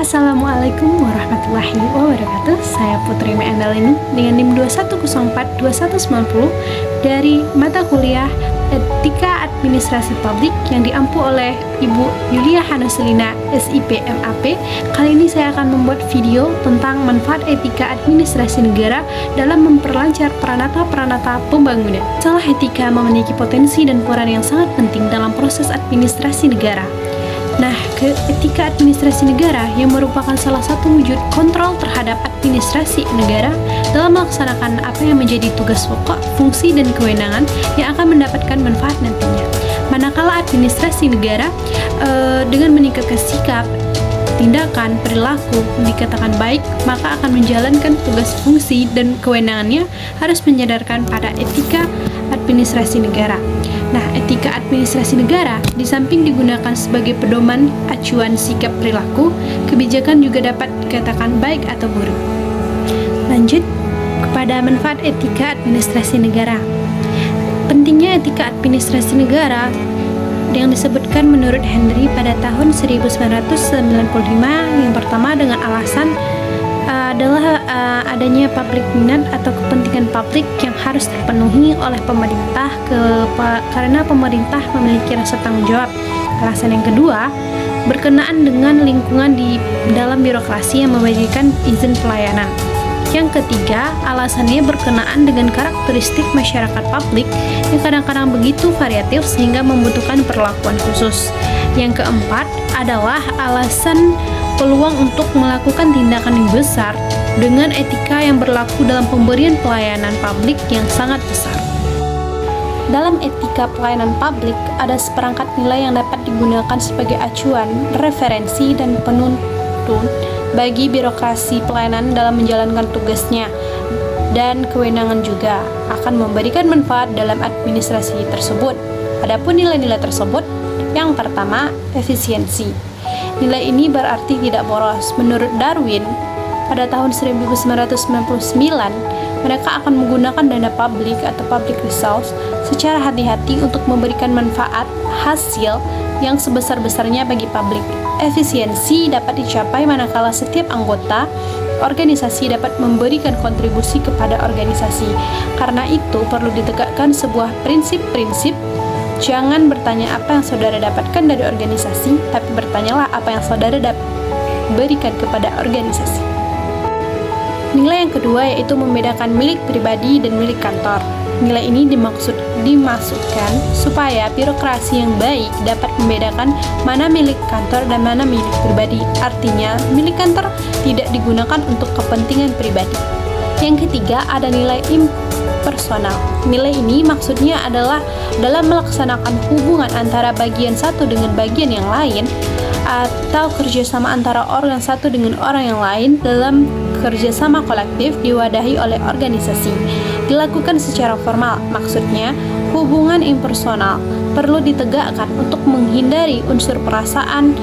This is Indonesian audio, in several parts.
Assalamualaikum warahmatullahi wabarakatuh. Saya Putri Meandalini dengan NIM 21042190 dari mata kuliah Etika Administrasi Publik yang diampu oleh Ibu Yulia Hanaselina SIP MAP. Kali ini saya akan membuat video tentang manfaat etika administrasi negara dalam memperlancar peranata-peranata pembangunan. Masalah etika memiliki potensi dan peran yang sangat penting dalam proses administrasi negara. Nah, etika administrasi negara yang merupakan salah satu wujud kontrol terhadap administrasi negara dalam melaksanakan apa yang menjadi tugas pokok, fungsi, dan kewenangan yang akan mendapatkan manfaat nantinya. Manakala administrasi negara dengan meningkatkan sikap, tindakan, perilaku dikatakan baik, maka akan menjalankan tugas, fungsi, dan kewenangannya harus menyadarkan pada etika administrasi negara. Nah, etika administrasi negara di samping digunakan sebagai pedoman acuan sikap perilaku, kebijakan juga dapat dikatakan baik atau buruk. Lanjut kepada manfaat etika administrasi negara. Pentingnya etika administrasi negara yang disebutkan menurut Henry pada tahun 1995, yang pertama dengan alasan adalah adanya public minat atau kepentingan publik yang harus terpenuhi oleh pemerintah karena pemerintah memiliki rasa tanggung jawab. Alasan yang kedua berkenaan dengan lingkungan di dalam birokrasi yang memberikan izin pelayanan. Yang ketiga, alasannya berkenaan dengan karakteristik masyarakat publik yang kadang-kadang begitu variatif sehingga membutuhkan perlakuan khusus. Yang keempat adalah alasan peluang untuk melakukan tindakan yang besar dengan etika yang berlaku dalam pemberian pelayanan publik yang sangat besar. Dalam etika pelayanan publik, ada seperangkat nilai yang dapat digunakan sebagai acuan, referensi, dan penuntun bagi birokrasi pelayanan dalam menjalankan tugasnya, dan kewenangan juga akan memberikan manfaat dalam administrasi tersebut. Adapun nilai-nilai tersebut, yang pertama, efisiensi. Nilai ini berarti tidak boros. Menurut Darwin, pada tahun 1999, mereka akan menggunakan dana publik atau public resource secara hati-hati untuk memberikan manfaat hasil yang sebesar-besarnya bagi publik. Efisiensi dapat dicapai manakala setiap anggota organisasi dapat memberikan kontribusi kepada organisasi. Karena itu, perlu ditegakkan sebuah prinsip-prinsip. Jangan bertanya apa yang saudara dapatkan dari organisasi, tapi bertanyalah apa yang saudara berikan kepada organisasi. Nilai yang kedua yaitu membedakan milik pribadi dan milik kantor. Nilai ini dimaksudkan supaya birokrasi yang baik dapat membedakan mana milik kantor dan mana milik pribadi. Artinya, milik kantor tidak digunakan untuk kepentingan pribadi. Yang ketiga, ada nilai impersonal. Nilai ini maksudnya adalah dalam melaksanakan hubungan antara bagian satu dengan bagian yang lain, atau kerjasama antara orang satu dengan orang yang lain dalam kerjasama kolektif diwadahi oleh organisasi. Dilakukan secara formal, maksudnya hubungan impersonal perlu ditegakkan untuk menghindari unsur perasaan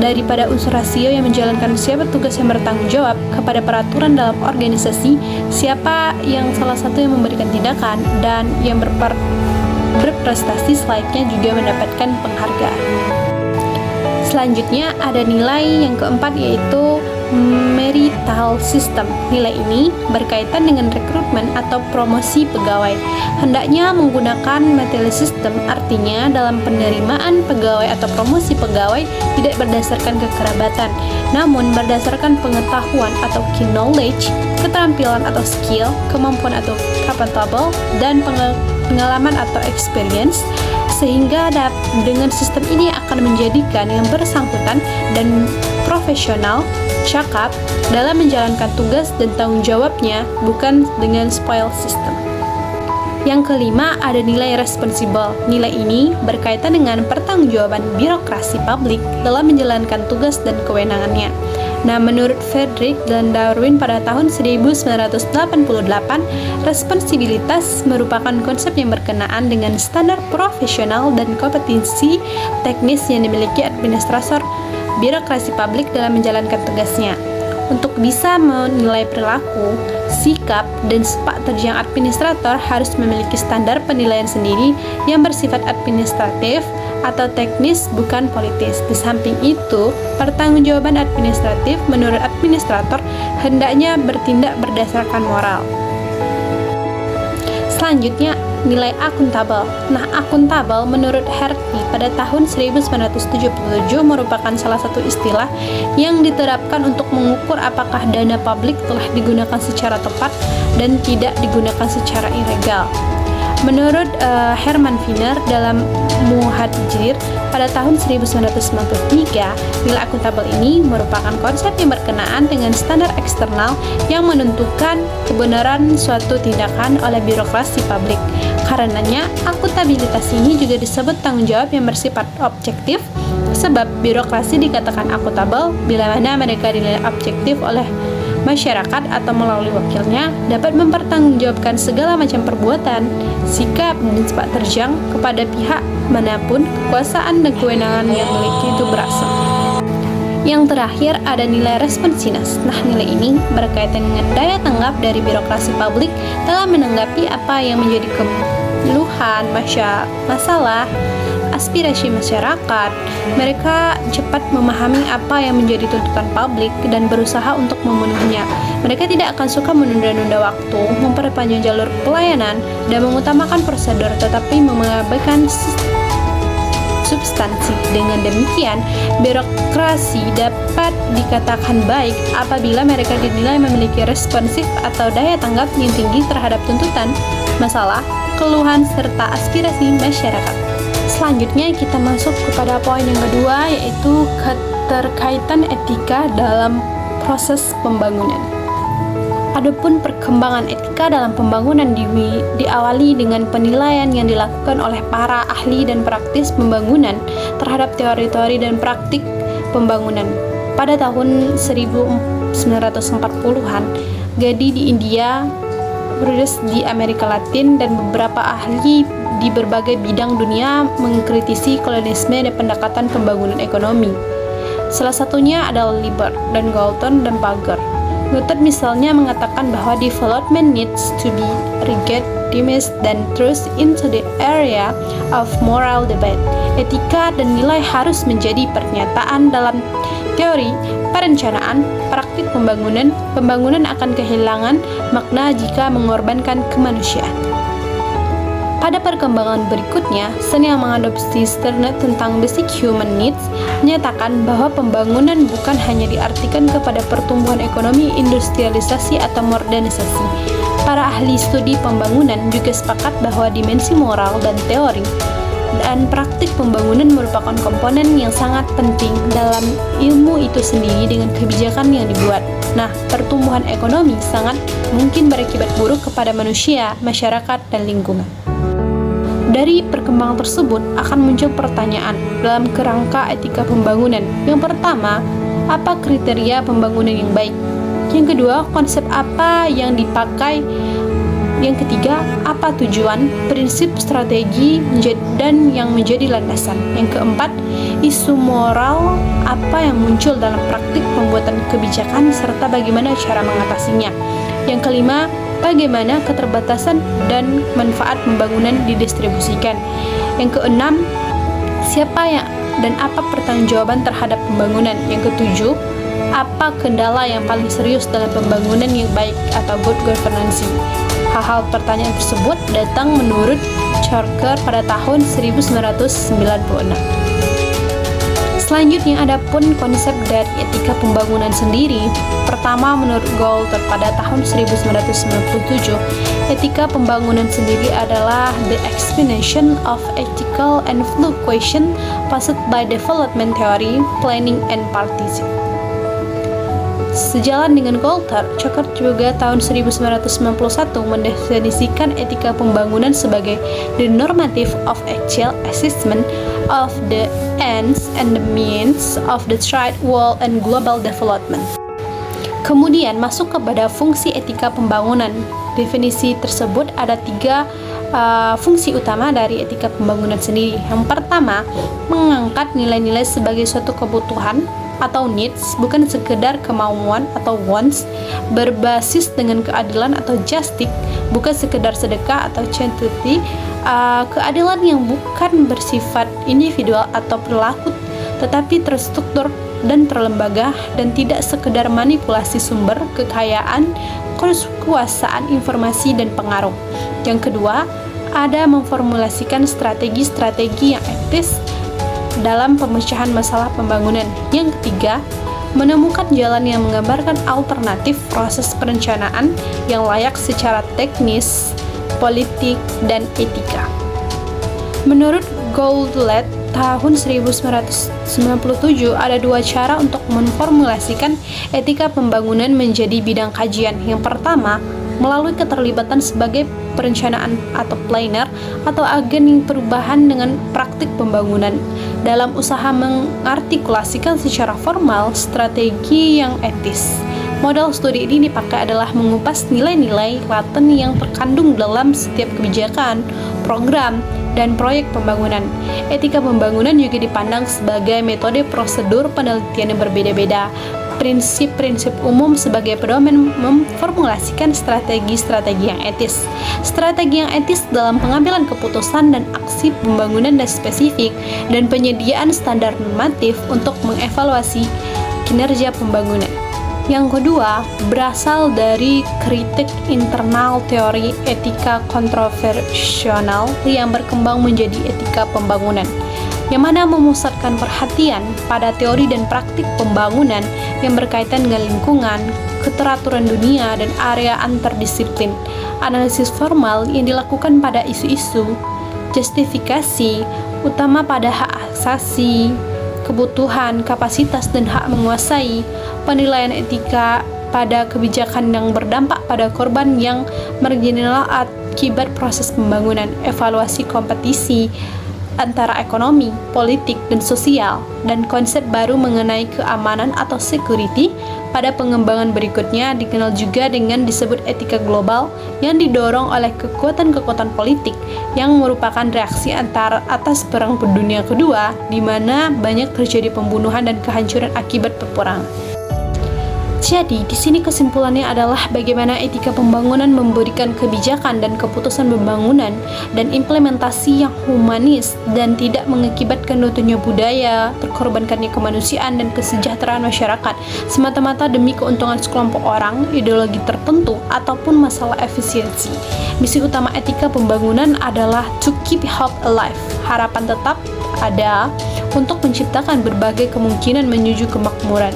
daripada unsur rasio yang menjalankan siapa tugas yang bertanggung jawab kepada peraturan dalam organisasi, siapa yang salah satu yang memberikan tindakan, dan yang berprestasi selayaknya juga mendapatkan penghargaan. Selanjutnya ada nilai yang keempat yaitu marital system. Nilai ini berkaitan dengan rekrutmen atau promosi pegawai. Hendaknya menggunakan marital system, artinya dalam penerimaan pegawai atau promosi pegawai tidak berdasarkan kekerabatan, namun berdasarkan pengetahuan atau key knowledge, keterampilan atau skill, kemampuan atau capable, dan pengalaman atau experience, sehingga dengan sistem ini akan menjadikan yang bersangkutan dan profesional, cakap dalam menjalankan tugas dan tanggung jawabnya, bukan dengan spoil system. Yang kelima, ada nilai responsible. Nilai ini berkaitan dengan pertanggungjawaban birokrasi publik dalam menjalankan tugas dan kewenangannya. Nah, menurut Frederick dan Darwin pada tahun 1988, responsibilitas merupakan konsep yang berkenaan dengan standar profesional dan kompetensi teknis yang dimiliki administrator birokrasi publik dalam menjalankan tugasnya. Untuk bisa menilai perilaku, sikap, dan sepak terjang administrator harus memiliki standar penilaian sendiri yang bersifat administratif atau teknis, bukan politis. Di samping itu, pertanggungjawaban administratif menurut administrator hendaknya bertindak berdasarkan moral. Selanjutnya, nilai akuntabel. Nah, akuntabel menurut Hartley pada tahun 1977 merupakan salah satu istilah yang diterapkan untuk mengukur apakah dana publik telah digunakan secara tepat dan tidak digunakan secara ilegal. Menurut Herman Wiener dalam Muhadjir pada tahun 1993, nilai akuntabel ini merupakan konsep yang berkenaan dengan standar eksternal yang menentukan kebenaran suatu tindakan oleh birokrasi publik. Karenanya, akuntabilitas ini juga disebut tanggung jawab yang bersifat objektif, sebab birokrasi dikatakan akuntabel bila mana mereka dinilai objektif oleh masyarakat atau melalui wakilnya dapat mempertanggungjawabkan segala macam perbuatan, sikap, dan sepak terjang kepada pihak manapun kekuasaan dan kewenangan yang memiliki itu berasal. Yang terakhir ada nilai responsiveness. Nah, nilai ini berkaitan dengan daya tanggap dari birokrasi publik dalam menanggapi apa yang menjadi keluhan, masalah, aspirasi masyarakat. Mereka cepat memahami apa yang menjadi tuntutan publik dan berusaha untuk memenuhinya. Mereka tidak akan suka menunda-nunda waktu, memperpanjang jalur pelayanan, dan mengutamakan prosedur, tetapi mengabaikan substansi. Dengan demikian, birokrasi dapat dikatakan baik apabila mereka dinilai memiliki responsif atau daya tanggap yang tinggi terhadap tuntutan, masalah, keluhan, serta aspirasi masyarakat. Selanjutnya kita masuk kepada poin yang kedua, yaitu keterkaitan etika dalam proses pembangunan. Adapun perkembangan etika dalam pembangunan diawali dengan penilaian yang dilakukan oleh para ahli dan praktis pembangunan terhadap teori-teori dan praktik pembangunan. Pada tahun 1940-an, Gandhi di India, Bruce di Amerika Latin, dan beberapa ahli di berbagai bidang dunia mengkritisi kolonialisme dan pendekatan pembangunan ekonomi. Salah satunya adalah Libert dan Galton dan Bagger. Galton misalnya mengatakan bahwa development needs to be legitimized dan thrust into the area of moral debate. Etika dan nilai harus menjadi pernyataan dalam teori perencanaan, praktik pembangunan. Pembangunan akan kehilangan makna jika mengorbankan kemanusiaan. Pada perkembangan berikutnya, seni yang mengadopsi Sterne tentang basic human needs menyatakan bahwa pembangunan bukan hanya diartikan kepada pertumbuhan ekonomi, industrialisasi, atau modernisasi. Para ahli studi pembangunan juga sepakat bahwa dimensi moral dan teori dan praktik pembangunan merupakan komponen yang sangat penting dalam ilmu itu sendiri dengan kebijakan yang dibuat. Nah, pertumbuhan ekonomi sangat mungkin berakibat buruk kepada manusia, masyarakat, dan lingkungan. Dari perkembangan tersebut akan muncul pertanyaan dalam kerangka etika pembangunan. Yang pertama, apa kriteria pembangunan yang baik? Yang kedua, konsep apa yang dipakai? Yang ketiga, apa tujuan, prinsip, strategi, dan yang menjadi landasan? Yang keempat, isu moral apa yang muncul dalam praktik pembuatan kebijakan serta bagaimana cara mengatasinya? Yang kelima, bagaimana keterbatasan dan manfaat pembangunan didistribusikan. Yang keenam, siapa yang dan apa pertanggungjawaban terhadap pembangunan. Yang ketujuh, apa kendala yang paling serius dalam pembangunan yang baik atau good governance. Hal-hal pertanyaan tersebut datang menurut Charker pada tahun 1996. Selanjutnya ada pun konsep dari etika pembangunan sendiri. Pertama, menurut Galton pada tahun 1997, etika pembangunan sendiri adalah the explanation of ethical and fluctuation posed by development theory, planning, and partition. Sejalan dengan Galton, Charker juga tahun 1991 mendefinisikan etika pembangunan sebagai the normative of actual assessment of the ends and the means of the trade, world, and global development. Kemudian masuk kepada fungsi etika pembangunan. Definisi tersebut ada tiga fungsi utama dari etika pembangunan sendiri. Yang pertama, mengangkat nilai-nilai sebagai suatu kebutuhan atau needs, bukan sekedar kemauan atau wants, berbasis dengan keadilan atau justice, bukan sekedar sedekah atau charity, keadilan yang bukan bersifat individual atau perilaku, tetapi terstruktur dan terlembaga dan tidak sekedar manipulasi sumber, kekayaan, kekuasaan, informasi, dan pengaruh. Yang kedua, ada memformulasikan strategi-strategi yang etis dalam pemecahan masalah pembangunan. Yang ketiga, menemukan jalan yang menggambarkan alternatif proses perencanaan yang layak secara teknis, politik, dan etika. Menurut Goldlett tahun 1997, ada dua cara untuk memformulasikan etika pembangunan menjadi bidang kajian. Yang pertama, melalui keterlibatan sebagai perencanaan atau planner atau agen perubahan dengan praktik pembangunan dalam usaha mengartikulasikan secara formal strategi yang etis. Modal studi ini dipakai adalah mengupas nilai-nilai laten yang terkandung dalam setiap kebijakan, program, dan proyek pembangunan. Etika pembangunan juga dipandang sebagai metode prosedur penelitian yang berbeda-beda. Prinsip-prinsip umum sebagai pedoman memformulasikan strategi-strategi yang etis. Strategi yang etis dalam pengambilan keputusan dan aksi pembangunan dan spesifik, dan penyediaan standar normatif untuk mengevaluasi kinerja pembangunan. Yang kedua, berasal dari kritik internal teori etika kontroversial yang berkembang menjadi etika pembangunan, yang mana memusatkan perhatian pada teori dan praktik pembangunan yang berkaitan dengan lingkungan, keteraturan dunia, dan area anterdisiplin. Analisis formal yang dilakukan pada isu-isu, justifikasi utama pada hak asasi, kebutuhan, kapasitas, dan hak menguasai, penilaian etika pada kebijakan yang berdampak pada korban yang marginal akibat proses pembangunan, evaluasi kompetisi antara ekonomi, politik, dan sosial, dan konsep baru mengenai keamanan atau security pada pengembangan berikutnya dikenal juga dengan disebut etika global yang didorong oleh kekuatan-kekuatan politik yang merupakan reaksi atas Perang Dunia Kedua, di mana banyak terjadi pembunuhan dan kehancuran akibat peperangan. Jadi, di sini kesimpulannya adalah bagaimana etika pembangunan memberikan kebijakan dan keputusan pembangunan dan implementasi yang humanis dan tidak mengakibatkan runtuhnya budaya, terkorbankannya kemanusiaan dan kesejahteraan masyarakat semata-mata demi keuntungan sekelompok orang, ideologi tertentu, ataupun masalah efisiensi. Misi utama etika pembangunan adalah to keep hope alive, harapan tetap ada untuk menciptakan berbagai kemungkinan menuju kemakmuran.